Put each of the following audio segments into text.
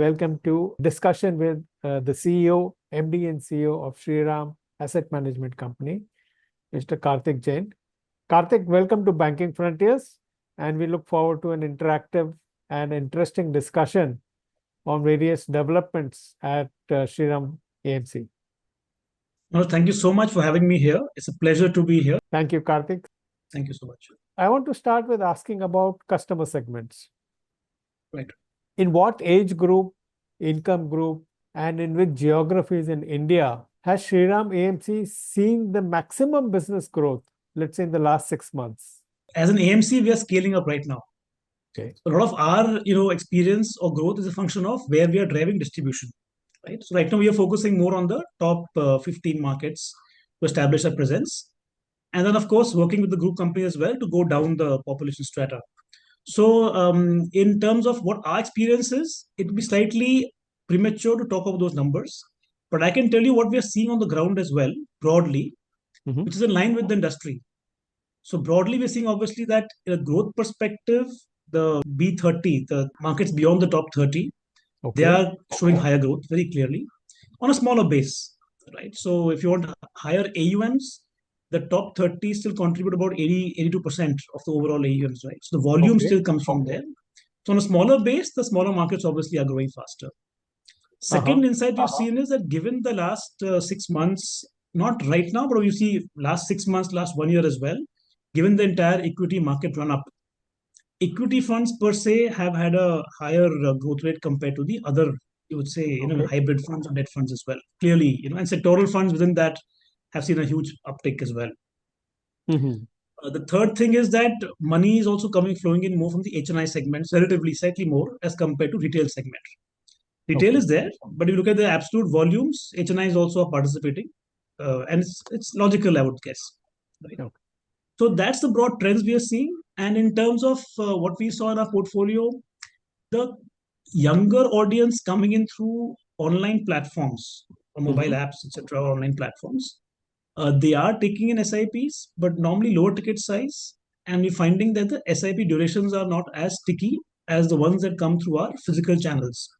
Welcome to discussion with the CEO, MD and CEO of Shriram Asset Management Company, Mr. Karthik Jain. Karthik, welcome to Banking Frontiers, and we look forward to an interactive and interesting discussion on various developments at Shriram AMC. No, thank you so much for having me here. It's a pleasure to be here. Thank you, Karthik. Thank you so much. I want to start with asking about customer segments. Right. In what age group, income group, and in which geographies in India has Shriram AMC seen the maximum business growth, let's say in the last 6 months? As an AMC, we are scaling up right now. Okay. A lot of our experience or growth is a function of where we are driving distribution. Right. So right now we are focusing more on the top 15 markets to establish a presence. And then, of course, working with the group company as well to go down the population strata. So in terms of what our experience is, it would be slightly premature to talk about those numbers. But I can tell you what we are seeing on the ground as well, broadly, which is in line with the industry. So broadly, we're seeing obviously that in a growth perspective, the B30, the markets beyond the top 30, they are showing higher growth very clearly on a smaller base, right? So if you want higher AUMs, the top 30 still contribute about 82% of the overall AUMs, right? So the volume still comes from there. So on a smaller base, the smaller markets obviously are growing faster. Second insight we've seen is that given the last 6 months, not right now, but you see last 6 months, last 1 year as well, given the entire equity market run up, equity funds per se have had a higher growth rate compared to the other, you would say, hybrid funds or debt funds as well. Clearly, and sectoral funds within that have seen a huge uptick as well. The third thing is that money is also flowing in more from the HNI segments, relatively slightly more as compared to retail segment. Retail is there, but if you look at the absolute volumes, HNI is also participating, and it's logical, I would guess. Right? So that's the broad trends we are seeing. And in terms of what we saw in our portfolio, the younger audience coming in through online platforms, or mobile apps, etc., online platforms, they are taking in SIPs, but normally lower ticket size. And we're finding that the SIP durations are not as sticky as the ones that come through our physical channels.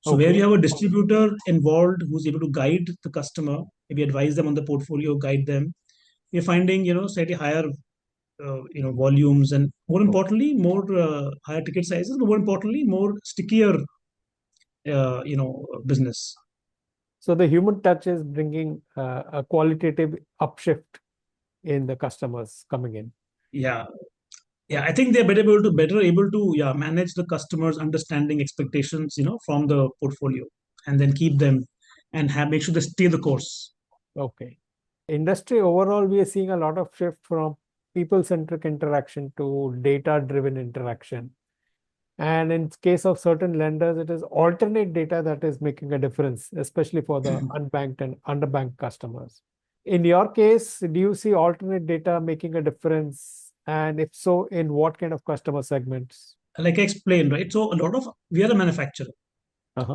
So where you have a distributor involved who's able to guide the customer, maybe advise them on the portfolio, guide them, we're finding, slightly higher, volumes, and more importantly, more higher ticket sizes, but more importantly, more stickier, business. So the human touch is bringing a qualitative upshift in the customers coming in. Yeah. I think they're better able to manage the customers' understanding expectations, from the portfolio, and then keep them and make sure they stay the course. Okay. Industry overall, we are seeing a lot of shift from people-centric interaction to data-driven interaction. And in case of certain lenders, it is alternate data that is making a difference, especially for the unbanked and underbanked customers. In your case, do you see alternate data making a difference? And if so, in what kind of customer segments? Like I explained, right? So we are a manufacturer. A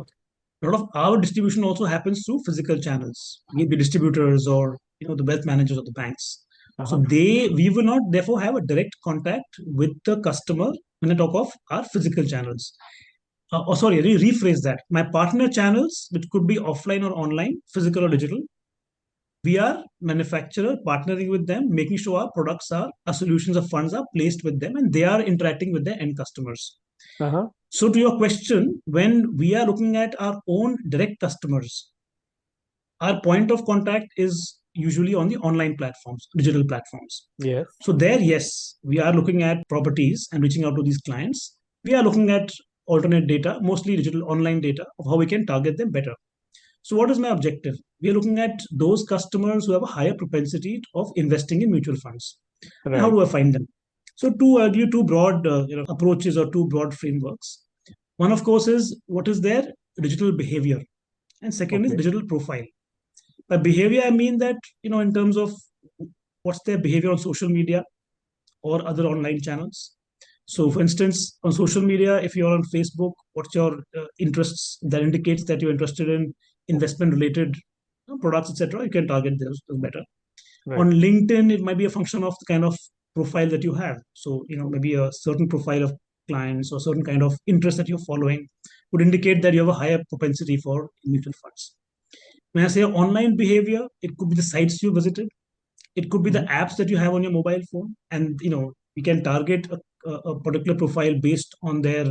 lot of our distribution also happens through physical channels, maybe distributors or the wealth managers of the banks. So we will not therefore have a direct contact with the customer when I talk of our physical channels. Rephrase that. My partner channels, which could be offline or online, physical or digital, we are manufacturer partnering with them, making sure our products our solutions of funds are placed with them, and they are interacting with their end customers. So to your question, when we are looking at our own direct customers, our point of contact is usually on the online platforms, digital platforms. Yes. So there, yes, we are looking at properties and reaching out to these clients. We are looking at alternate data, mostly digital online data, of how we can target them better. So what is my objective? We are looking at those customers who have a higher propensity of investing in mutual funds. Right. How do I find them? So give you two broad approaches or two broad frameworks. One, of course, is what is their digital behavior, and second is digital profile. By behavior, I mean that in terms of what's their behavior on social media or other online channels. So, for instance, on social media, if you're on Facebook, what's your interests? That indicates that you're interested in investment-related products, etc. You can target those better. Right. On LinkedIn, it might be a function of the kind of profile that you have. So, maybe a certain profile of clients or certain kind of interest that you're following. would indicate that you have a higher propensity for mutual funds. When I say online behavior, it could be the sites you visited, it could be the Mhm. apps that you have on your mobile phone, and we can target a particular profile based on their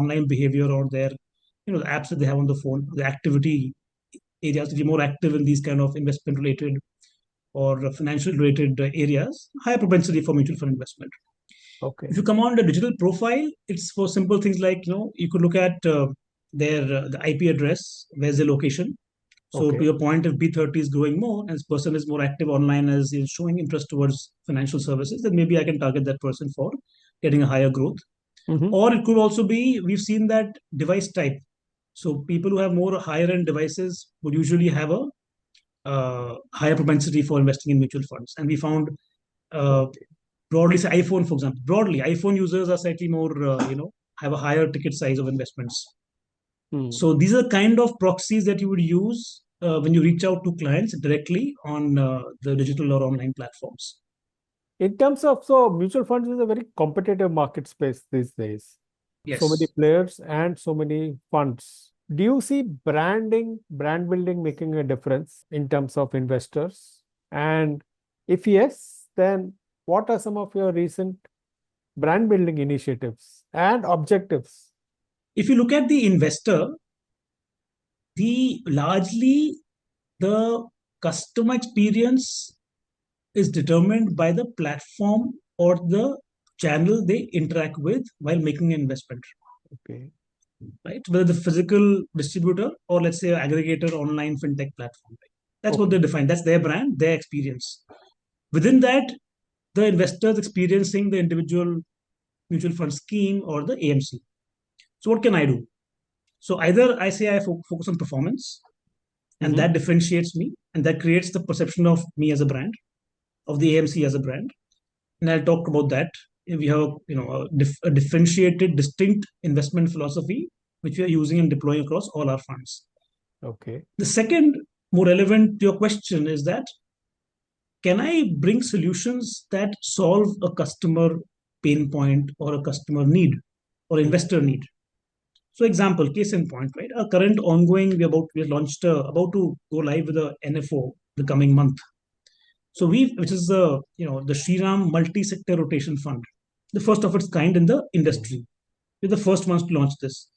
online behavior, or their the apps that they have on the phone, the activity areas. If you're more active in these kind of investment related or financial related areas, higher propensity for mutual fund investment. If Okay. you come on the digital profile, it's for simple things like you could look at their the IP address, where's the location. So to Okay. your point, if B30 is growing more and this person is more active online, as is showing interest towards financial services, then maybe I can target that person for getting a higher growth. Hmm. Or it could also be, we've seen that device type. So people who have more higher end devices would usually have a higher propensity for investing in mutual funds. And we found uh, Okay. broadly, say iPhone, for example, broadly, iPhone users are slightly more, have a higher ticket size of investments. Hmm. So these are kind of proxies that you would use when you reach out to clients directly on the digital or online platforms. In terms of, so mutual funds is a very competitive market space these days. So many Yes. players and so many funds. Do you see brand building making a difference in terms of investors? And if yes, then what are some of your recent brand building initiatives and objectives? If you look at the investor, the largely the customer experience is determined by the platform or the channel they interact with while making an investment, Okay. right? Whether the physical distributor or let's say aggregator online fintech platform. Right? That's what Okay. they define. That's their brand, their experience. Within that, the investors experiencing the individual mutual fund scheme or the AMC. So what can I do? So either I say I focus on performance, and Hmm. that differentiates me, and that creates the perception of me as a brand, of the AMC as a brand. And I'll talk about that. We have a differentiated, distinct investment philosophy which we are using and deploying across all our funds. Okay. The second, more relevant to your question, is that can I bring solutions that solve a customer pain point or a customer need or Hmm. investor need? So, example, case in point, right? Our current ongoing, we launched about to go live with the NFO the coming month. So which is the Shriram multi-sector rotation fund, the first of its kind in the industry. We're the first ones to launch this.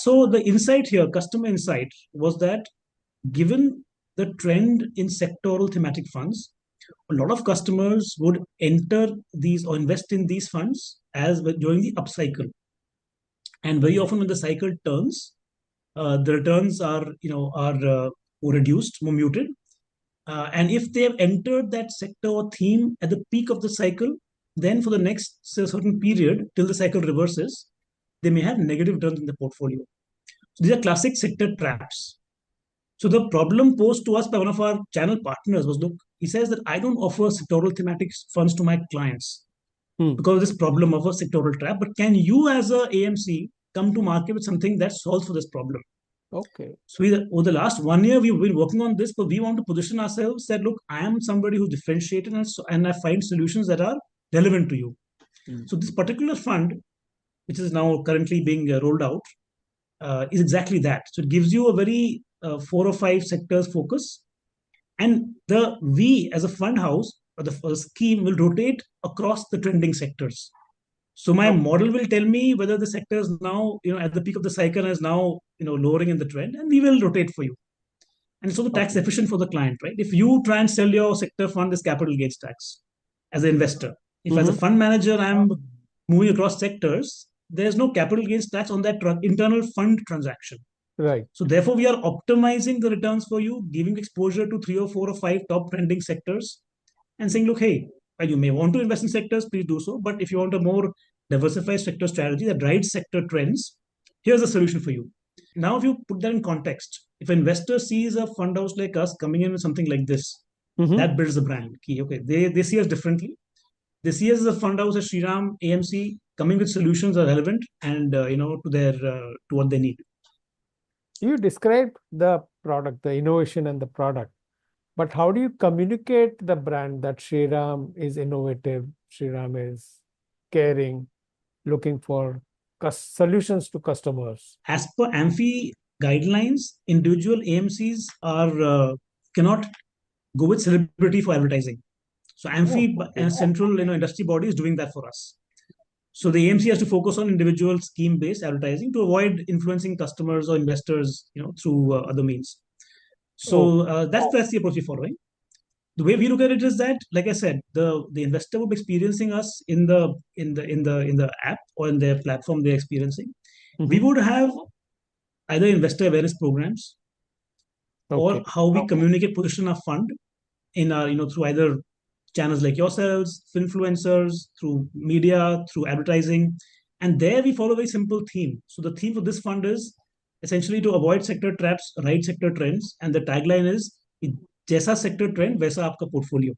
So the insight here, customer insight, was that given the trend in sectoral thematic funds, a lot of customers would enter these or invest in these funds as during the upcycle, and very Okay. often when the cycle turns, the returns are more reduced, more muted. And if they have entered that sector or theme at the peak of the cycle, then for the next certain period till the cycle reverses, they may have negative returns in the portfolio. So these are classic sector traps. So the problem posed to us by one of our channel partners was, look, he says that I don't offer sectoral thematic funds to my clients Hmm. because of this problem of a sectoral trap. But can you, as a AMC, come to market with something that solves for this problem? Okay. So over the last 1 year, we've been working on this, but we want to position ourselves that, look, I am somebody who's differentiated, and I find solutions that are relevant to you. Hmm. So this particular fund, which is now currently being rolled out, is exactly that. So it gives you a very 4 or 5 sectors focus, and the we as a fund house or the scheme will rotate across the trending sectors. So my Okay. model will tell me whether the sector is now, at the peak of the cycle, is now, lowering in the trend, and we will rotate for you. And it's also tax Okay. efficient for the client, right? If you try and sell your sector fund as capital gains tax as an investor, if as a Hmm. fund manager I'm moving across sectors, there's no capital gains tax on that internal fund transaction. Right. So therefore, we are optimizing the returns for you, giving exposure to 3 or 4 or 5 top trending sectors, and saying, look, hey, you may want to invest in sectors, please do so. But if you want a more diversified sector strategy that rides sector trends, here's a solution for you. Now, if you put that in context, if an investor sees a fund house like us coming in with something like this, Hmm. that builds a brand. Okay, they see us differently. They see us as a fund house, as Shriram AMC, coming with solutions that are relevant and to their to what they need. You described the product, the innovation and the product, but how do you communicate the brand that Shriram is innovative, Shriram is caring, looking for? solutions to customers. As per AMFI guidelines, individual AMCs are cannot go with celebrity for advertising. So Oh, AMFI okay. and central industry body is doing that for us. So the AMC has to focus on individual scheme-based advertising to avoid influencing customers or investors, through other means. Oh, So that's the approach we're following. The way we look at it is that, like I said, the investor will be experiencing us in the app or in their platform they're experiencing. We mhm. would have either investor awareness programs or Okay. how we communicate position our fund in our through either channels like yourselves, influencers, through media, through advertising. And there we follow a very simple theme. So the theme for this fund is essentially to avoid sector traps, ride sector trends. And the tagline is जैसा sector trend वैसा आपका portfolio.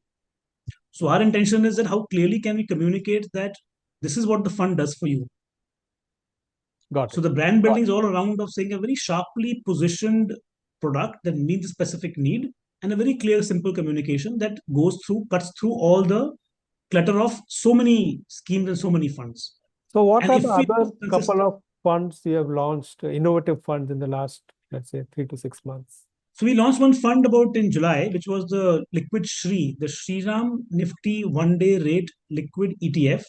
So our intention is that how clearly can we communicate that this is what the fund does for you. Got So it. the brand building is all around of saying a very sharply positioned product that meets a specific need, and a very clear, simple communication that cuts through all the clutter of so many schemes and so many funds. So what And are the if we other consist, couple of funds you have launched, innovative funds in the last, let's say, 3 to 6 months? so we launched one fund about in July, which was the Liquid Shri, the Shriram Nifty One Day Rate Liquid ETF.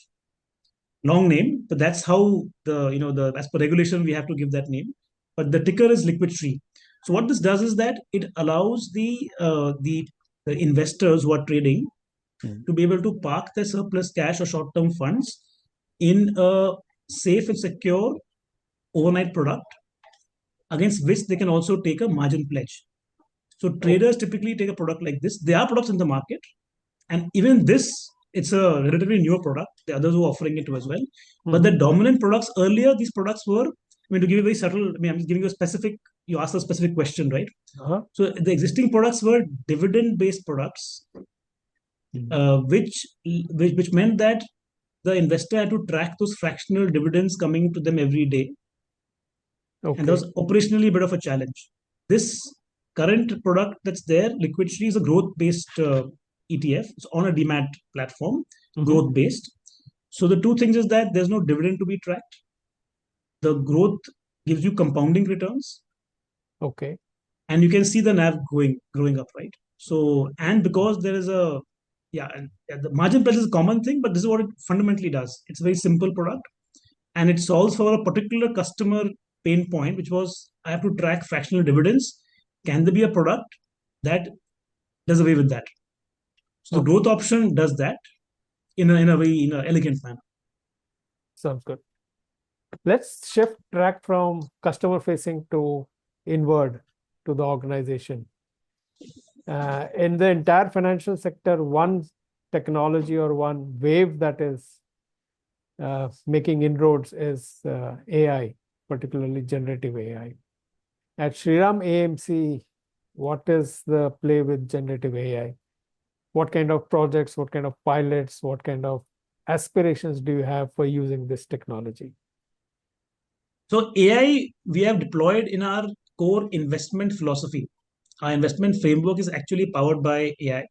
Long name, but that's how the as per regulation we have to give that name. But the ticker is Liquid Tree. So what this does is that it allows the investors who are trading Mm. to be able to park their surplus cash or short term funds in a safe and secure overnight product against which they can also take a margin pledge. So Oh, traders typically take a product like this. There are products in the market, and even this, it's a relatively newer product. The others were offering it as well. But the mhm. dominant products earlier, these products were, to give you a very subtle, I'm just giving you a specific, you asked a specific question, right? Uh-huh. So the existing products were dividend based products, Mhm. which meant that the investor had to track those fractional dividends coming to them every day. And that Okay. was operationally a bit of a challenge. This current product that's there, Liquidity, is a growth based ETF. It's on a demat platform, Mhm. growth based. So the two things is that there's no dividend to be tracked. The growth gives you compounding returns, Okay. and you can see the NAV growing up, right? So, and because there is a yeah, and the margin pledge is a common thing, but this is what it fundamentally does. It's a very simple product, and it solves for a particular customer pain point, which was I have to track fractional dividends. Can there be a product that does away with that? So the Okay. growth option does that in a very elegant manner. Sounds good. Let's shift track from customer facing to inward to the organization. In the entire financial sector, one technology or one wave that is making inroads is AI, particularly generative AI. At Shriram AMC, what is the play with generative AI? What kind of projects, what kind of pilots, what kind of aspirations do you have for using this technology? So AI we have deployed in our core investment philosophy. Our investment framework is actually powered by AI.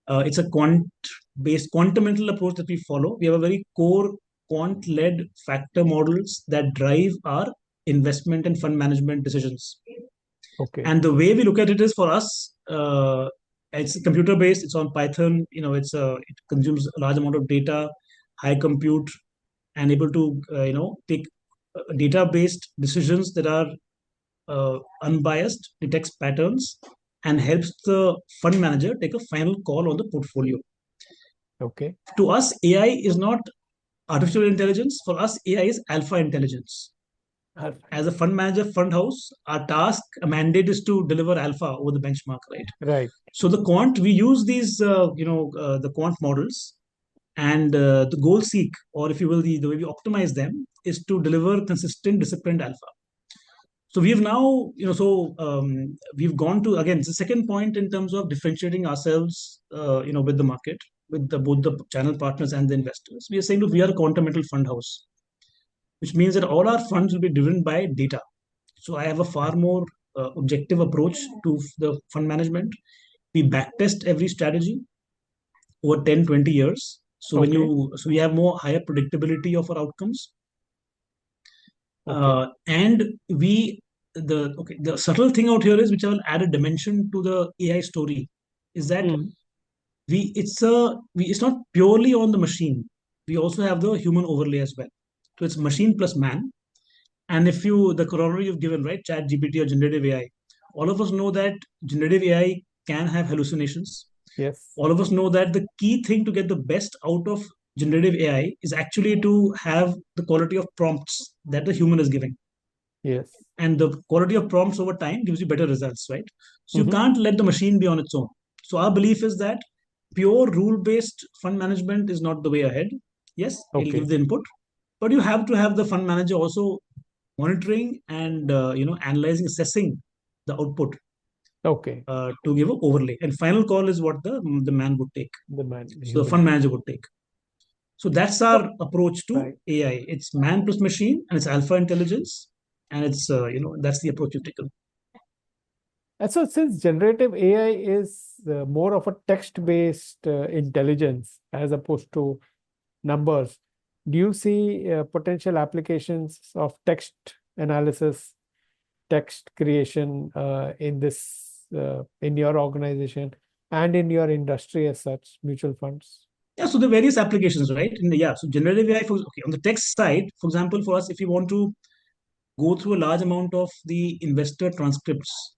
It's a quant-based quantamental approach that we follow. We have a very core quant-led factor models that drive our investment and fund management decisions. Okay. And the way we look at it is for us, it's computer based. It's on Python. It consumes a large amount of data, high compute, and able to take data based decisions that are unbiased, detects patterns, and helps the fund manager take a final call on the portfolio. Okay. To us, AI is not artificial intelligence. For us, AI is alpha intelligence. As a fund manager, fund house, our task, a mandate is to deliver alpha over the benchmark, right? Right. So the quant, we use these, the quant models, and the goal seek, or if you will, the way we optimize them is to deliver consistent, disciplined alpha. So we've now, we've gone to, again, it's the second point in terms of differentiating ourselves, with the market, with both the channel partners and the investors. We are saying, look, we are a quantamental fund house, which means that all our funds will be driven by data. So I have a far more objective approach to the fund management. We backtest every strategy over 10, 20 years. So Okay. so we have more higher predictability of our outcomes. Okay. And the subtle thing out here is, which I will add a dimension to the AI story, is that Mm. it's not purely on the machine. We also have the human overlay as well. So it's machine plus man. And if you the corollary you've given, right, chat GPT or generative AI, all of us know that generative AI can have hallucinations. Yes. All of us know that the key thing to get the best out of generative AI is actually to have the quality of prompts that the human is giving. Yes. And the quality of prompts over time gives you better results, right? So you Hmm. can't let the machine be on its own. So our belief is that pure rule based fund management is not the way ahead. Yes, it'll give Okay. the input, but you have to have the fund manager also monitoring and analyzing, assessing the output Okay. to give an overlay. And final call is what the man would take. The So the human. fund manager would take. So that's Oh, our approach to right. AI. It's man plus machine, and it's alpha intelligence, and it's that's the approach you've taken. And so, since generative AI is more of a text-based intelligence as opposed to numbers, do you see potential applications of text analysis, text creation in in your organization and in your industry as such, mutual funds? Yeah, so the various applications, right? So generative AI, on the text side, for example, for us, if you want to go through a large amount of the investor transcripts,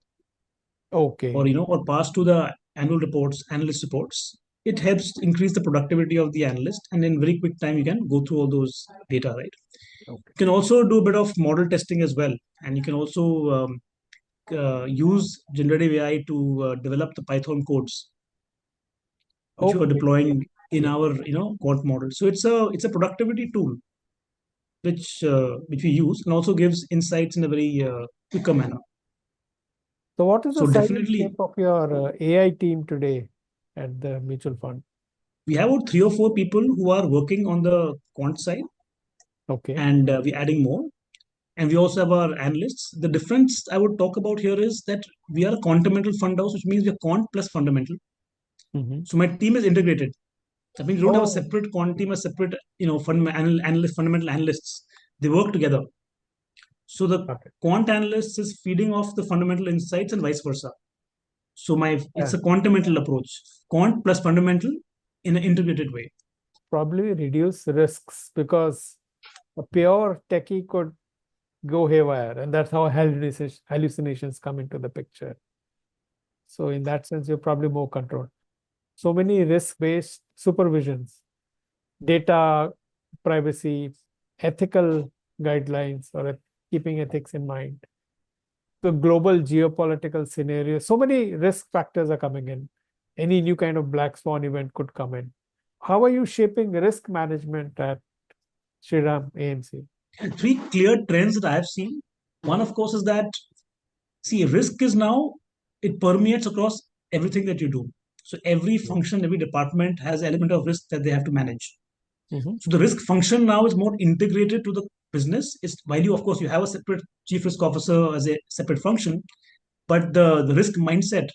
or Okay. or pass to the annual reports, analyst reports, it helps increase the productivity of the analyst, and in very quick time you can go through all those data, right? Okay. You can also do a bit of model testing as well, and you can also use generative AI to develop the Python codes which we are Okay. Yeah. deploying in Yeah. our quant model. So it's a productivity tool which we use, and also gives insights in a very quicker manner. So, what is the So size and definitely, shape of your AI team today at the mutual fund? we have about 3 or 4 people who are working on the quant side, Okay. and we're adding more. And we also have our analysts. The difference I would talk about here is that we are a quantamental fund house, which means we are quant plus fundamental. Hmm. So my team is integrated. That means you don't have a Oh, separate quant team, a separate fundamental analysts. They work together. So the got it. quant analyst is feeding off the fundamental insights and vice versa. So it's Yeah. a quantamental approach, quant plus fundamental in an integrated way. Probably reduce risks because a pure techie could go haywire, and that's how hallucinations come into the picture. So, in that sense, you're probably more controlled. So many risk-based supervisions, data privacy, ethical guidelines, or keeping ethics in mind. The global geopolitical scenario, so many risk factors are coming in. Any new kind of black swan event could come in. How are you shaping risk management at Shriram AMC? And three clear trends that I have seen. One, of course, is that, see, risk is now, it permeates across everything that you do. So every Yes. function, every department has element of risk that they have to manage. Mm-hmm. So the risk function now is more integrated to the business. Is while you, of course, you have a separate chief risk officer as a separate function, but the risk mindset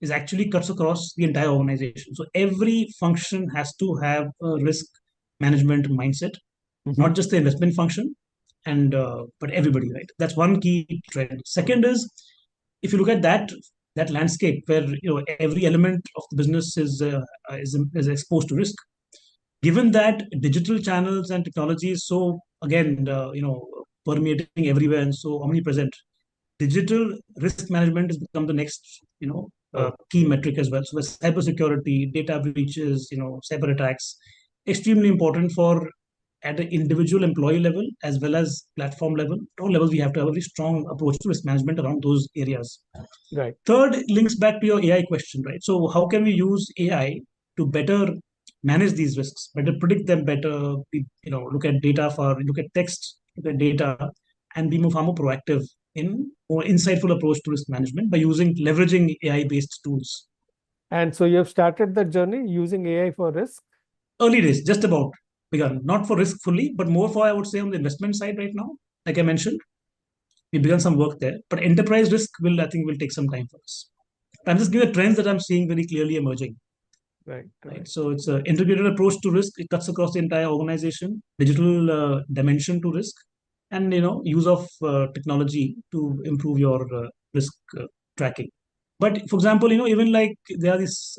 is actually cuts across the entire organization. So every function has to have a risk management mindset, Mm-hmm. not just the investment function, and but everybody, right? That's one key trend. Second is, if you look at that landscape where every element of the business is exposed to risk, given that digital channels and technology is so, again, permeating everywhere and so omnipresent, digital risk management has become the next Oh, key metric as well. So cybersecurity, data breaches, cyber attacks, extremely important for at the individual employee level as well as platform level. At all levels, we have to have a very strong approach to risk management around those areas. right. Third links back to your AI question, right? So how can we use AI to better manage these risks, better predict them better? Look at data, look at text, look at data, and be far more proactive in more insightful approach to risk management by leveraging AI-based tools. And so you have started the journey using AI for risk. Early days, just about begun, not for risk fully, but more for, I would say, on the investment side right now. Like I mentioned, we begun some work there, but enterprise risk I think, will take some time for us. I'm just giving the trends that I'm seeing very clearly emerging. Right, Right, right. so it's an integrated approach to risk. It cuts across the entire organization. Digital dimension to risk, and use of technology to improve your risk tracking. But for example, even like there are this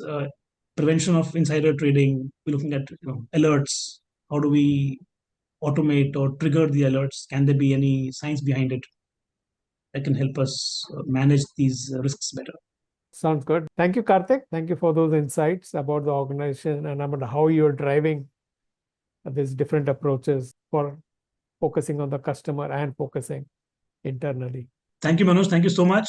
prevention of insider trading. We're looking at alerts. How do we automate or trigger the alerts? Can there be any science behind it that can help us manage these risks better? Sounds good. Thank you, Karthik. Thank you for those insights about the organization and about how you're driving these different approaches for focusing on the customer and focusing internally. Thank you, Manoj. Thank you so much.